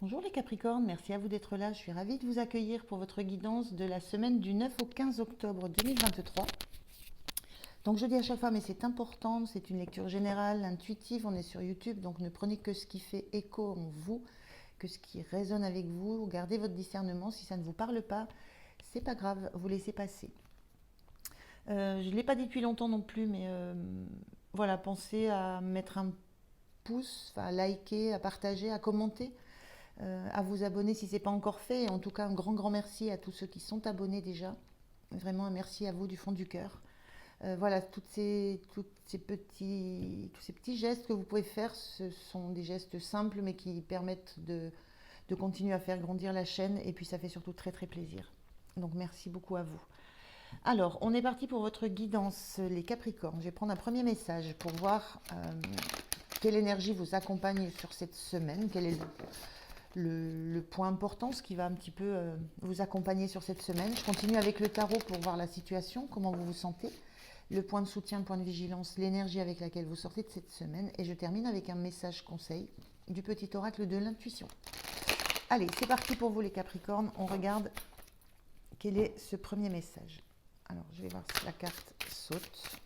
Bonjour les Capricornes, merci à vous d'être là. Je suis ravie de vous accueillir pour votre guidance de la semaine du 9 au 15 octobre 2023. Donc je dis à chaque fois, mais c'est important, c'est une lecture générale, intuitive, on est sur YouTube, donc ne prenez que ce qui fait écho en vous, que ce qui résonne avec vous, gardez votre discernement, si ça ne vous parle pas, c'est pas grave, vous laissez passer. Je ne l'ai pas dit depuis longtemps non plus, mais voilà, pensez à mettre un pouce, à liker, à partager, à commenter, à vous abonner si ce n'est pas encore fait. Et en tout cas, un grand, grand merci à tous ceux qui sont abonnés déjà. Vraiment un merci à vous du fond du cœur. Voilà, tous ces petits gestes que vous pouvez faire, ce sont des gestes simples mais qui permettent de continuer à faire grandir la chaîne et puis ça fait surtout très très plaisir. Donc merci beaucoup à vous. Alors, on est parti pour votre guidance, les Capricornes. Je vais prendre un premier message pour voir quelle énergie vous accompagne sur cette semaine, quel est le point important, ce qui va un petit peu vous accompagner sur cette semaine. Je continue avec le tarot pour voir la situation, comment vous vous sentez, le point de soutien, le point de vigilance, l'énergie avec laquelle vous sortez de cette semaine. Et je termine avec un message conseil du petit oracle de l'intuition. Allez, c'est parti pour vous les Capricornes. On regarde quel est ce premier message. Alors, je vais voir si la carte saute.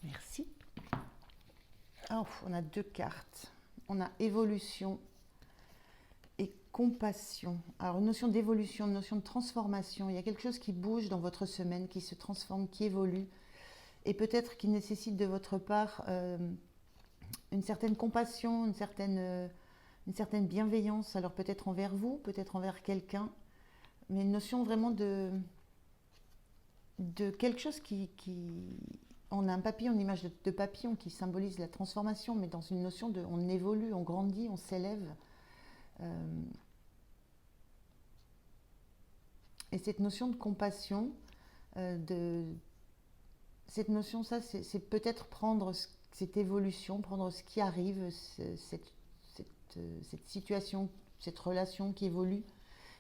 Merci. Oh, on a deux cartes. On a évolution et compassion. Alors, une notion d'évolution, une notion de transformation. Il y a quelque chose qui bouge dans votre semaine, qui se transforme, qui évolue. Et peut-être qui nécessite de votre part une certaine compassion, une certaine bienveillance. Alors, peut-être envers vous, peut-être envers quelqu'un. Mais une notion vraiment de quelque chose on a un papillon, une image de papillon qui symbolise la transformation, mais dans une notion de on évolue, on grandit, on s'élève. Et cette notion de compassion, cette notion, ça, c'est peut-être prendre cette évolution, prendre ce qui arrive, cette situation, cette relation qui évolue,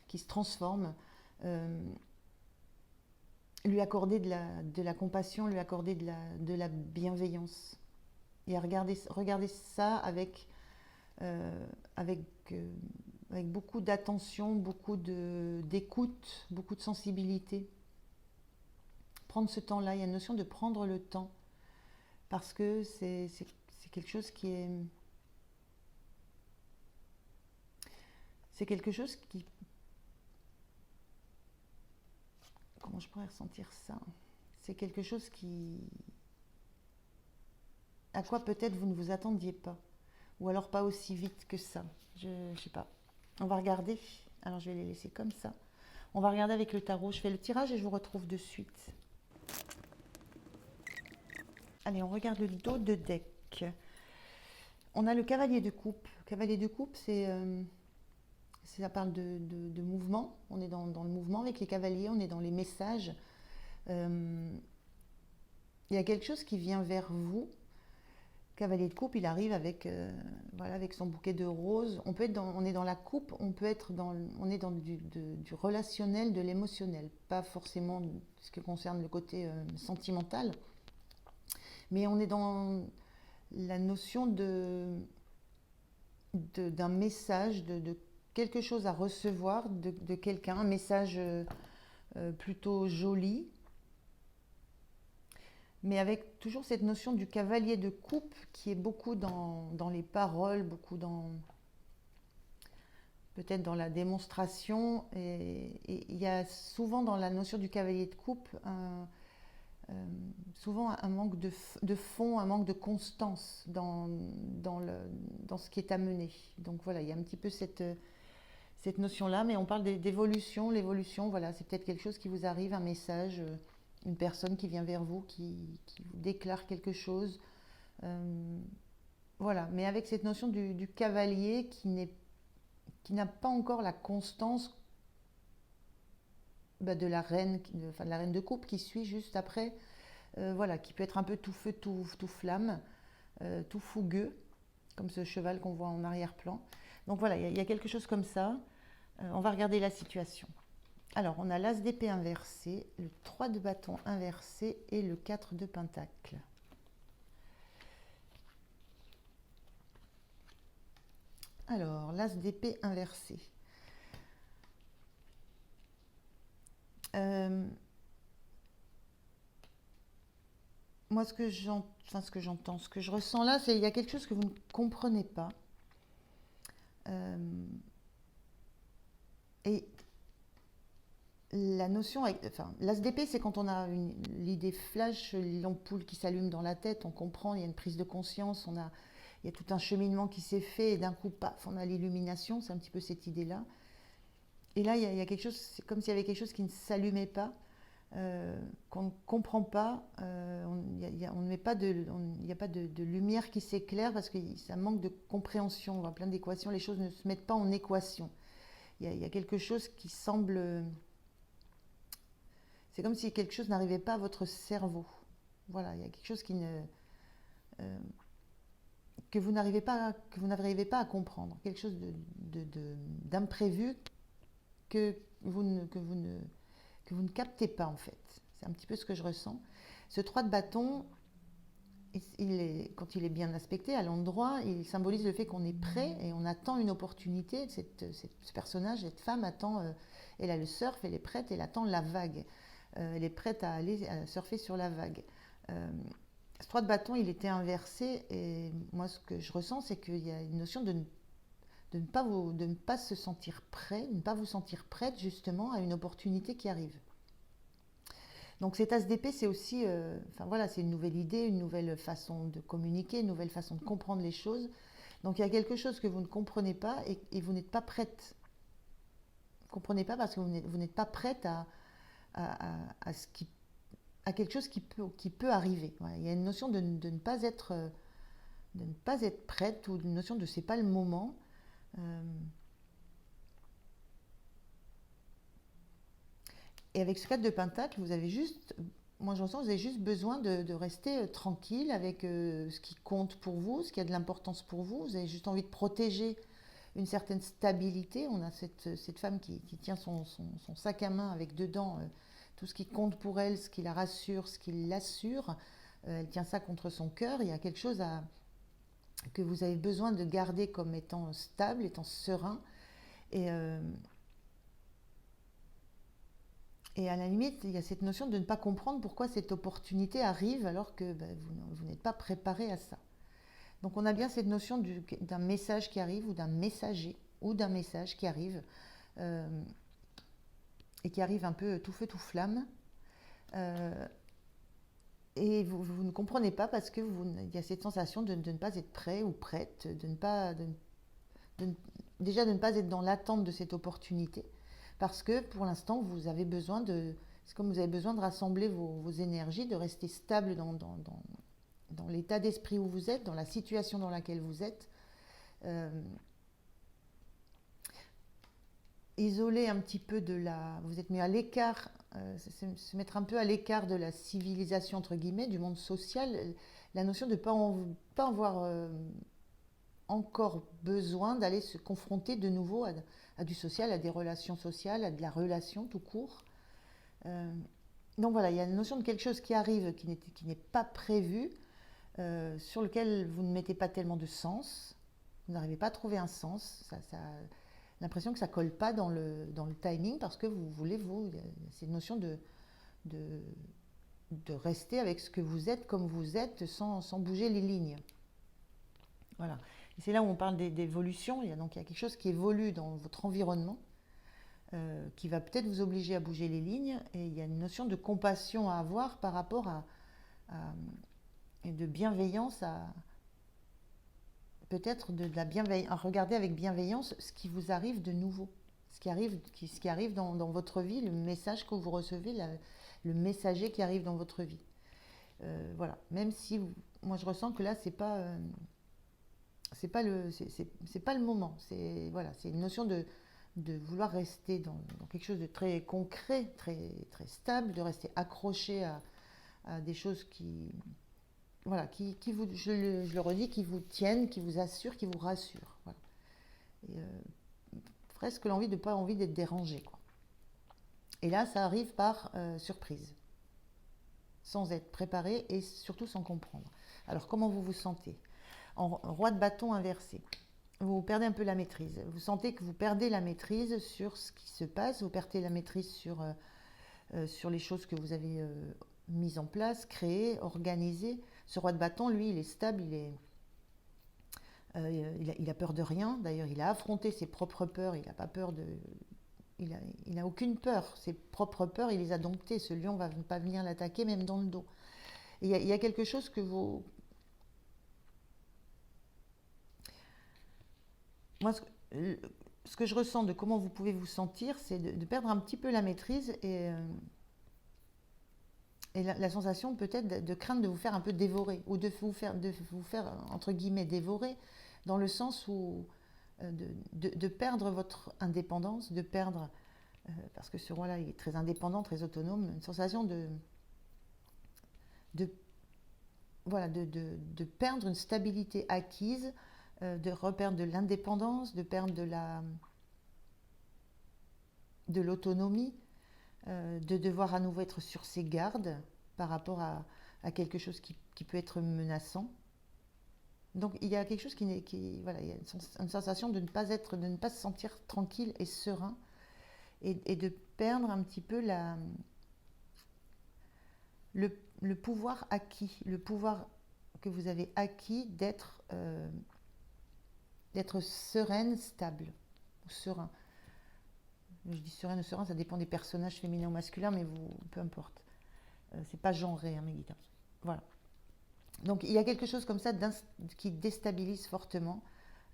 qui se transforme, lui accorder de la compassion, lui accorder de la bienveillance. Et à regarder ça avec, avec beaucoup d'attention, beaucoup d'écoute, beaucoup de sensibilité. Prendre ce temps-là, il y a une notion de prendre le temps, parce que c'est quelque chose qui est... C'est quelque chose qui... Comment je pourrais ressentir ça? C'est quelque chose qui... À quoi peut-être vous ne vous attendiez pas. Ou alors pas aussi vite que ça. Je ne sais pas. On va regarder. Alors je vais les laisser comme ça. On va regarder avec le tarot. Je fais le tirage et je vous retrouve de suite. Allez, on regarde le dos de deck. On a le cavalier de coupe. Le cavalier de coupe, ça parle de mouvement. On est dans le mouvement avec les cavaliers, on est dans les messages. Il y a quelque chose qui vient vers vous. Cavalier de coupe, il arrive avec, voilà, avec son bouquet de roses. On est dans la coupe, on est dans du relationnel, de l'émotionnel. Pas forcément ce qui concerne le côté sentimental, mais on est dans la notion d'un message, de quelque chose à recevoir de quelqu'un, un message plutôt joli, mais avec toujours cette notion du cavalier de coupe qui est beaucoup dans les paroles, beaucoup peut-être dans la démonstration. Et il y a souvent dans la notion du cavalier de coupe souvent un manque de fond, un manque de constance dans ce qui est amené. Donc voilà, il y a un petit peu cette notion-là, mais on parle d'évolution. L'évolution, voilà, c'est peut-être quelque chose qui vous arrive, un message, une personne qui vient vers vous, qui vous déclare quelque chose. Voilà, mais avec cette notion du cavalier qui n'a pas encore la constance de la reine, enfin, de la reine de coupe qui suit juste après, voilà, qui peut être un peu tout feu, tout flamme, tout fougueux, comme ce cheval qu'on voit en arrière-plan. Donc voilà, il y a quelque chose comme ça. On va regarder la situation. Alors, on a l'As d'épée inversé, le 3 de bâton inversé et le 4 de pentacle. Alors, l'As d'épée inversé. Moi, ce que j'entends, ce que je ressens là, c'est qu'il y a quelque chose que vous ne comprenez pas. Et la notion, enfin, l'As d'épée, c'est quand on a l'idée flash, l'ampoule qui s'allume dans la tête, on comprend, il y a une prise de conscience, il y a tout un cheminement qui s'est fait, et d'un coup, paf, on a l'illumination, c'est un petit peu cette idée-là. Et là, il y a quelque chose, c'est comme s'il y avait quelque chose qui ne s'allumait pas, qu'on ne comprend pas, il n'y a pas de lumière qui s'éclaire parce que ça manque de compréhension, on voit plein d'équations, les choses ne se mettent pas en équation. Il y a quelque chose qui semble... C'est comme si quelque chose n'arrivait pas à votre cerveau. Voilà, il y a quelque chose que vous n'arrivez pas à comprendre, quelque chose d'imprévu que vous ne captez pas en fait. C'est un petit peu ce que je ressens. Ce 3 de bâton, quand il est bien aspecté à l'endroit, il symbolise le fait qu'on est prêt et on attend une opportunité. Ce personnage, cette femme attend, elle a le surf, elle est prête, elle attend la vague. Elle est prête à aller surfer sur la vague. Ce 3 de bâton, il était inversé et moi ce que je ressens, c'est qu'il y a une notion de ne pas se sentir prêt, de ne pas vous sentir prête justement à une opportunité qui arrive. Donc cet as d'épée, c'est aussi, enfin voilà, c'est une nouvelle idée, une nouvelle façon de communiquer, une nouvelle façon de comprendre les choses. Donc il y a quelque chose que vous ne comprenez pas et vous n'êtes pas prête. Vous ne comprenez pas parce que vous n'êtes pas prête à quelque chose qui peut arriver. Voilà, il y a une notion de ne pas être prête ou une notion de c'est pas le moment. Et avec ce 4 de pentacle, vous avez juste, moi j'en sens, vous avez juste besoin de rester tranquille avec ce qui compte pour vous, ce qui a de l'importance pour vous. Vous avez juste envie de protéger une certaine stabilité. On a cette femme qui tient son sac à main avec dedans tout ce qui compte pour elle, ce qui la rassure, ce qui l'assure. Elle tient ça contre son cœur. Il y a quelque chose que vous avez besoin de garder comme étant stable, étant serein. Et à la limite, il y a cette notion de ne pas comprendre pourquoi cette opportunité arrive alors que vous n'êtes pas préparé à ça. Donc on a bien cette notion d'un message qui arrive ou d'un messager ou d'un message qui arrive et qui arrive un peu tout feu tout flamme. Et vous ne comprenez pas parce que il y a cette sensation de ne pas être prêt ou prête, déjà de ne pas être dans l'attente de cette opportunité. Parce que pour l'instant, vous avez besoin c'est comme vous avez besoin de rassembler vos énergies, de rester stable dans l'état d'esprit où vous êtes, dans la situation dans laquelle vous êtes. Isoler un petit peu vous êtes mis à l'écart, se mettre un peu à l'écart de la civilisation, entre guillemets, du monde social, la notion de ne pas avoir encore besoin d'aller se confronter de nouveau à du social, à des relations sociales, à de la relation tout court. Donc voilà, il y a une notion de quelque chose qui arrive, qui n'est pas prévu, sur lequel vous ne mettez pas tellement de sens, vous n'arrivez pas à trouver un sens, l'impression que ça ne colle pas dans le timing parce que vous voulez, c'est une notion de rester avec ce que vous êtes comme vous êtes sans bouger les lignes. Voilà. Et c'est là où on parle d'évolution. Il y a quelque chose qui évolue dans votre environnement qui va peut-être vous obliger à bouger les lignes. Et il y a une notion de compassion à avoir par rapport et de bienveillance peut-être de la bienveillance, à regarder avec bienveillance ce qui vous arrive de nouveau, ce qui arrive dans votre vie, le message que vous recevez, le messager qui arrive dans votre vie. Voilà. Même si moi je ressens que là c'est pas le moment. C'est voilà, c'est une notion de de vouloir rester dans quelque chose de très concret, très, très stable, de rester accroché à des choses qui, voilà, qui vous, je le redis, qui vous tiennent, qui vous assurent, qui vous rassurent. Voilà. Et, presque l'envie de pas envie d'être dérangé, quoi. Et là, ça arrive par surprise, sans être préparé et surtout sans comprendre. Alors, comment vous vous sentez? En roi de bâton inversé, vous perdez un peu la maîtrise. Vous sentez que vous perdez la maîtrise sur ce qui se passe, vous perdez la maîtrise sur les choses que vous avez mises en place, créées, organisées. Ce roi de bâton, lui, il est stable, il a peur de rien. D'ailleurs, il a affronté ses propres peurs, il n'a pas peur de... Il n'a aucune peur. Ses propres peurs, il les a domptées. Ce lion ne va pas venir l'attaquer, même dans le dos. Et il y a quelque chose que vous... Moi, ce que je ressens de comment vous pouvez vous sentir, c'est de perdre un petit peu la maîtrise et la sensation peut-être de craindre de vous faire un peu dévorer ou de vous faire entre guillemets dévorer dans le sens où de perdre votre indépendance, de perdre, parce que ce roi-là il est très indépendant, très autonome, une sensation de, voilà, de perdre une stabilité acquise, de reperdre de l'indépendance, de perdre de l'autonomie, de devoir à nouveau être sur ses gardes par rapport à quelque chose qui peut être menaçant. Donc il y a quelque chose voilà, il y a une sensation de ne pas se sentir tranquille et serein et de perdre un petit peu le pouvoir acquis, le pouvoir que vous avez acquis d'être sereine, stable ou serein. Je dis sereine ou serein, ça dépend des personnages féminins ou masculins, mais peu importe. C'est pas genré, hein, mes guides. Voilà. Donc il y a quelque chose comme ça qui déstabilise fortement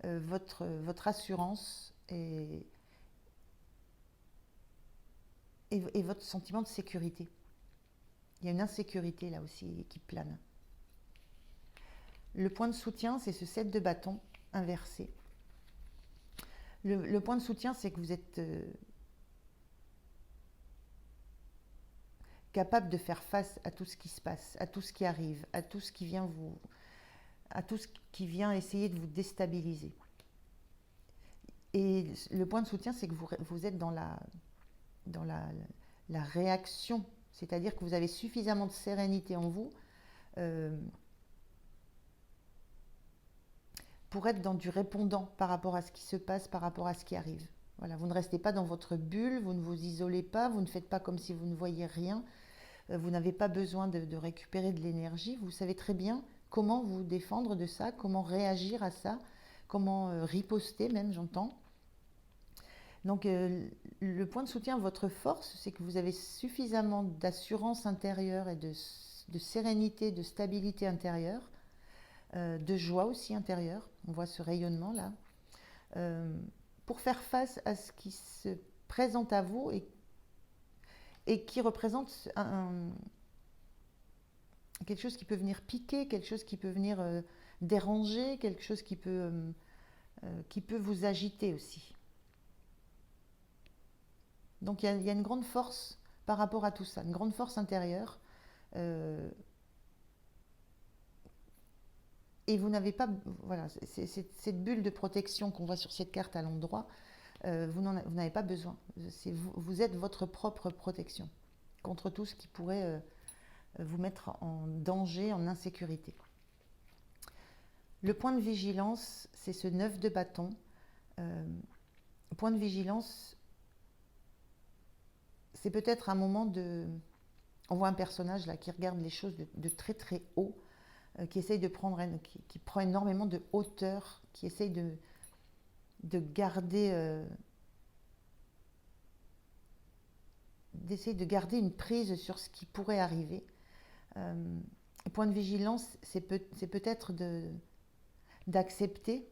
votre assurance et votre sentiment de sécurité. Il y a une insécurité là aussi qui plane. Le point de soutien, c'est ce 7 de bâton inversé. Le point de soutien, c'est que vous êtes capable de faire face à tout ce qui se passe, à tout ce qui arrive, à tout ce qui vient essayer de vous déstabiliser. Et le point de soutien, c'est que vous êtes dans la réaction, c'est-à-dire que vous avez suffisamment de sérénité en vous pour être dans du répondant par rapport à ce qui se passe, par rapport à ce qui arrive. Voilà, vous ne restez pas dans votre bulle, vous ne vous isolez pas, vous ne faites pas comme si vous ne voyiez rien, vous n'avez pas besoin de récupérer de l'énergie, vous savez très bien comment vous défendre de ça, comment réagir à ça, comment riposter même, j'entends. Donc le point de soutien, votre force, c'est que vous avez suffisamment d'assurance intérieure et de sérénité, de stabilité intérieure, de joie aussi intérieure, on voit ce rayonnement là, pour faire face à ce qui se présente à vous et qui représente quelque chose qui peut venir piquer, quelque chose qui peut venir déranger, quelque chose qui peut vous agiter aussi. Donc il y a une grande force par rapport à tout ça, une grande force intérieure. Et vous n'avez pas, voilà, cette bulle de protection qu'on voit sur cette carte à l'endroit, vous n'avez pas besoin. Vous êtes votre propre protection contre tout ce qui pourrait vous mettre en danger, en insécurité. Le point de vigilance, c'est ce 9 de bâton. Point de vigilance, c'est peut-être un moment on voit un personnage là qui regarde les choses de très très haut, qui essaye de qui prend énormément de hauteur, qui essaye de garder d'essayer de garder une prise sur ce qui pourrait arriver. Point de vigilance, c'est peut-être d'accepter.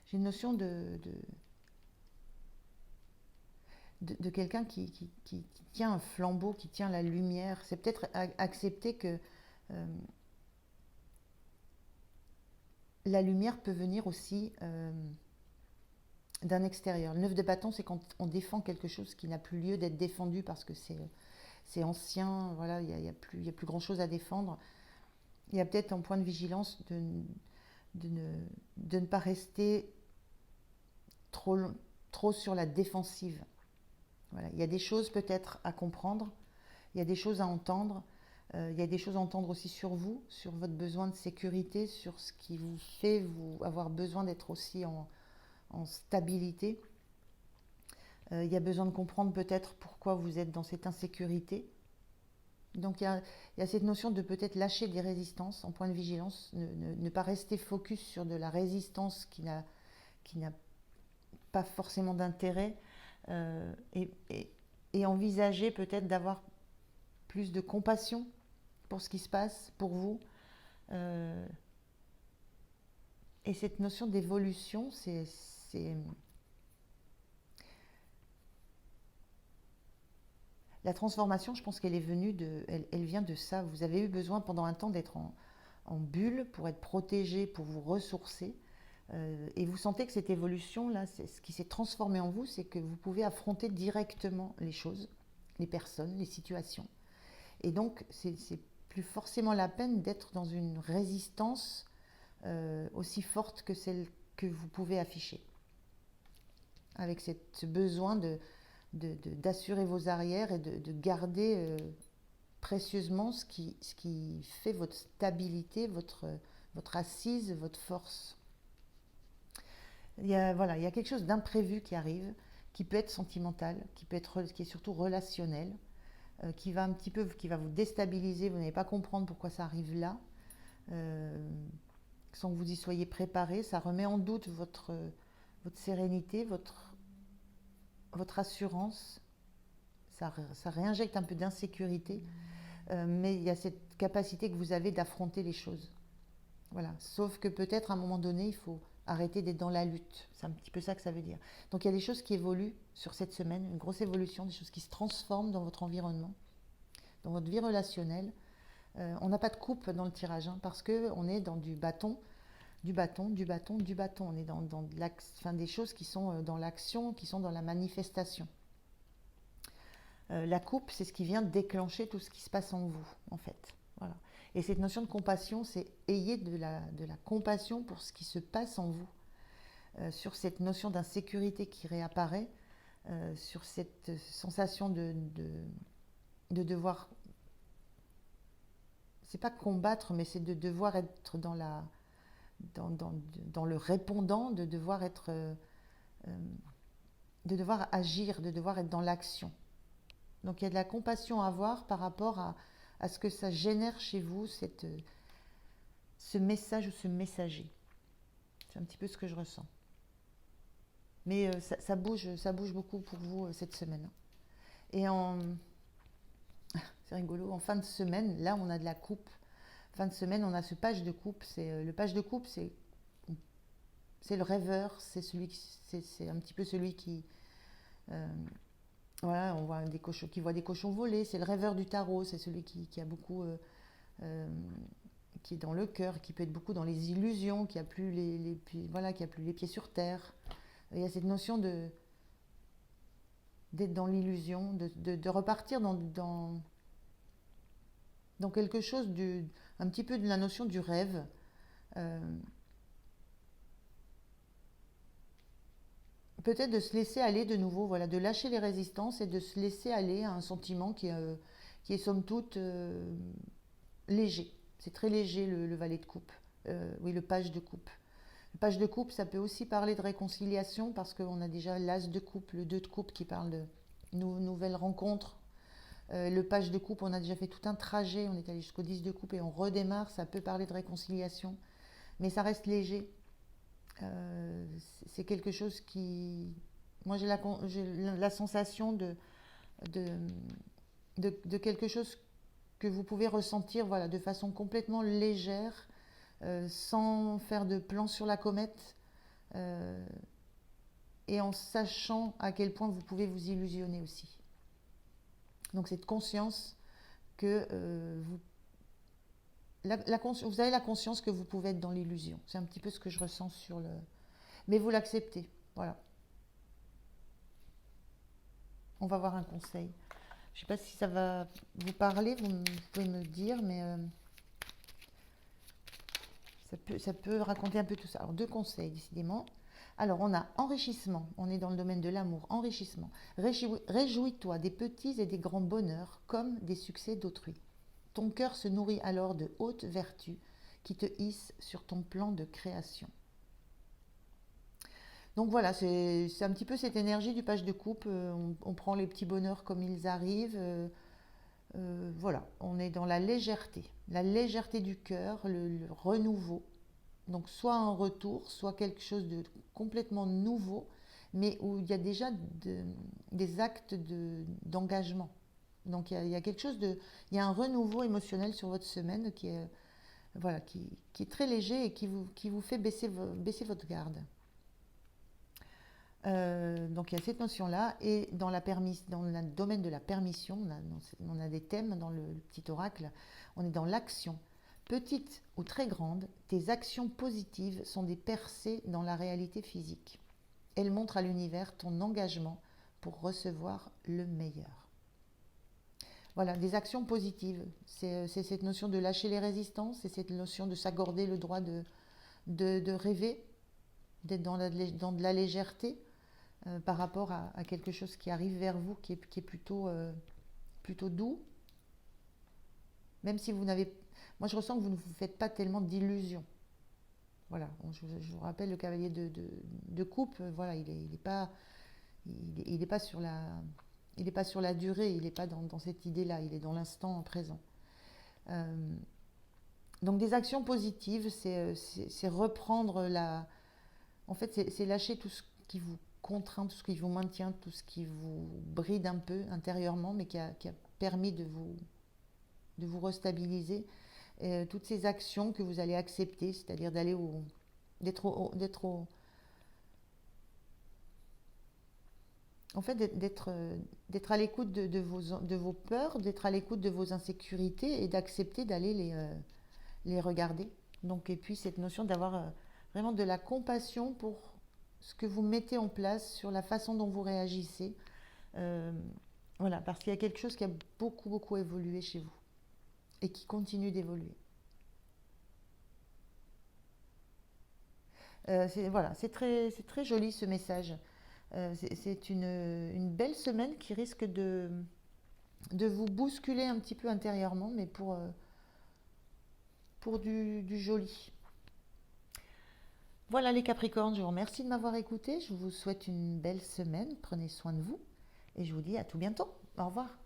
J'ai une notion de quelqu'un qui tient un flambeau, qui tient la lumière. C'est peut-être accepter que la lumière peut venir aussi d'un extérieur. Le 9 de bâton, c'est quand on défend quelque chose qui n'a plus lieu d'être défendu parce que c'est ancien, voilà, il y a plus grand-chose à défendre. Il y a peut-être un point de vigilance de ne, de ne pas rester trop, trop sur la défensive. Voilà. Il y a des choses peut-être à comprendre, il y a des choses à entendre, il y a des choses à entendre aussi sur vous, sur votre besoin de sécurité, sur ce qui vous fait vous avoir besoin d'être aussi en stabilité. Il y a besoin de comprendre peut-être pourquoi vous êtes dans cette insécurité. Donc il y a cette notion de peut-être lâcher des résistances en point de vigilance, ne pas rester focus sur de la résistance qui n'a pas forcément d'intérêt, euh, et, et- et envisager peut-être d'avoir plus de compassion pour ce qui se passe, pour vous. Euh, et cette notion d'évolution, la transformation, je pense qu'elle est venue elle vient de ça. Vous avez eu besoin pendant un temps d'être en bulle pour être protégé, pour vous ressourcer. Et vous sentez que cette évolution-là, ce qui s'est transformé en vous, c'est que vous pouvez affronter directement les choses, les personnes, les situations. Et donc, c'est plus forcément la peine d'être dans une résistance aussi forte que celle que vous pouvez afficher. Avec ce besoin d'assurer vos arrières et de garder précieusement ce qui fait votre stabilité, votre assise, votre force. Voilà, il y a quelque chose d'imprévu qui arrive, qui peut être sentimental, qui est surtout relationnel, qui va un petit peu, qui va vous déstabiliser, vous n'allez pas comprendre pourquoi ça arrive là, euh, sans que vous y soyez préparé. Ça remet en doute votre sérénité, votre assurance, ça réinjecte un peu d'insécurité, mais il y a cette capacité que vous avez d'affronter les choses. Voilà. Sauf que peut-être à un moment donné, il faut arrêter d'être dans la lutte. C'est un petit peu ça que ça veut dire. Donc il y a des choses qui évoluent sur cette semaine, une grosse évolution, des choses qui se transforment dans votre environnement, dans votre vie relationnelle. On n'a pas de coupe dans le tirage, hein, parce qu'on est dans du bâton, du bâton, du bâton, du bâton. On est dans des choses qui sont dans l'action, qui sont dans la manifestation. La coupe, c'est ce qui vient déclencher tout ce qui se passe en vous, en fait. Voilà. Et cette notion de compassion, c'est ayez de la compassion pour ce qui se passe en vous, sur cette notion d'insécurité qui réapparaît, sur cette sensation de devoir, c'est pas combattre, mais c'est de devoir être dans le répondant, de devoir agir, de devoir être dans l'action. Donc il y a de la compassion à avoir par rapport à ce que ça génère chez vous, ce message ou ce messager. C'est un petit peu ce que je ressens. Mais ça bouge beaucoup pour vous cette semaine. Et c'est rigolo, en fin de semaine, là on a de la coupe. Fin de semaine, on a ce page de coupe. Le page de coupe, c'est le rêveur, c'est un petit peu celui qui, euh, voilà, on voit des cochons, qui voit des cochons voler. C'est le rêveur du tarot, c'est celui qui a beaucoup, euh, qui est dans le cœur, qui peut être beaucoup dans les illusions, qui a plus voilà, qui a plus les pieds sur terre. Il y a cette notion d'être dans l'illusion, de repartir dans quelque chose un petit peu de la notion du rêve. Euh, Peut-être de se laisser aller de nouveau, voilà, de lâcher les résistances et de se laisser aller à un sentiment qui est somme toute léger. C'est très léger le valet de coupe. Oui, le page de coupe. Le page de coupe, ça peut aussi parler de réconciliation parce qu'on a déjà l'as de coupe, le 2 de coupe qui parle de nouvelles rencontres. Le page de coupe, on a déjà fait tout un trajet, on est allé jusqu'au 10 de coupe et on redémarre, ça peut parler de réconciliation, mais ça reste léger. C'est quelque chose qui... Moi, j'ai la sensation de, de quelque chose que vous pouvez ressentir, voilà, de façon complètement légère, sans faire de plan sur la comète, euh, et en sachant à quel point vous pouvez vous illusionner aussi. Donc cette conscience que vous avez la conscience que vous pouvez être dans l'illusion. C'est un petit peu ce que je ressens sur le... Mais vous l'acceptez. Voilà. On va voir un conseil. Je ne sais pas si ça va vous parler, vous pouvez me le dire, mais ça peut raconter un peu tout ça. Alors, deux conseils, décidément. Alors, on a enrichissement. On est dans le domaine de l'amour. Enrichissement. Réjouis-toi des petits et des grands bonheurs comme des succès d'autrui. Ton cœur se nourrit alors de hautes vertus qui te hissent sur ton plan de création. Donc voilà, c'est un petit peu cette énergie du page de coupe. On prend les petits bonheurs comme ils arrivent. Voilà, on est dans la légèreté du cœur, le renouveau. Donc soit un retour, soit quelque chose de complètement nouveau, mais où il y a déjà des actes d'engagement. Donc il y a quelque chose il y a un renouveau émotionnel sur votre semaine qui est, voilà, qui est très léger et qui vous fait baisser votre garde. Donc il y a cette notion-là, et dans le domaine de la permission, on a des thèmes dans le petit oracle, on est dans l'action. Petite ou très grande, tes actions positives sont des percées dans la réalité physique. Elles montrent à l'univers ton engagement pour recevoir le meilleur. Voilà, des actions positives. C'est cette notion de lâcher les résistances, c'est cette notion de s'accorder le droit de rêver, d'être dans de la légèreté par rapport à quelque chose qui arrive vers vous, qui est plutôt doux. Même si vous n'avez... Moi, je ressens que vous ne vous faites pas tellement d'illusions. Voilà, je vous rappelle, le cavalier de coupe, voilà, il est pas sur la... Il n'est pas sur la durée, il n'est pas dans cette idée-là, il est dans l'instant présent. Donc des actions positives, c'est reprendre la... En fait, c'est lâcher tout ce qui vous contraint, tout ce qui vous maintient, tout ce qui vous bride un peu intérieurement, mais qui a permis de vous restabiliser. Toutes ces actions que vous allez accepter, c'est-à-dire en fait, d'être à l'écoute de vos peurs, d'être à l'écoute de vos insécurités et d'accepter d'aller les regarder. Donc, et puis cette notion d'avoir vraiment de la compassion pour ce que vous mettez en place, sur la façon dont vous réagissez. Voilà, parce qu'il y a quelque chose qui a beaucoup, beaucoup évolué chez vous et qui continue d'évoluer. Voilà, c'est très joli ce message. C'est une belle semaine qui risque de vous bousculer un petit peu intérieurement, mais pour du joli. Voilà les Capricornes, je vous remercie de m'avoir écouté. Je vous souhaite une belle semaine. Prenez soin de vous et je vous dis à tout bientôt. Au revoir.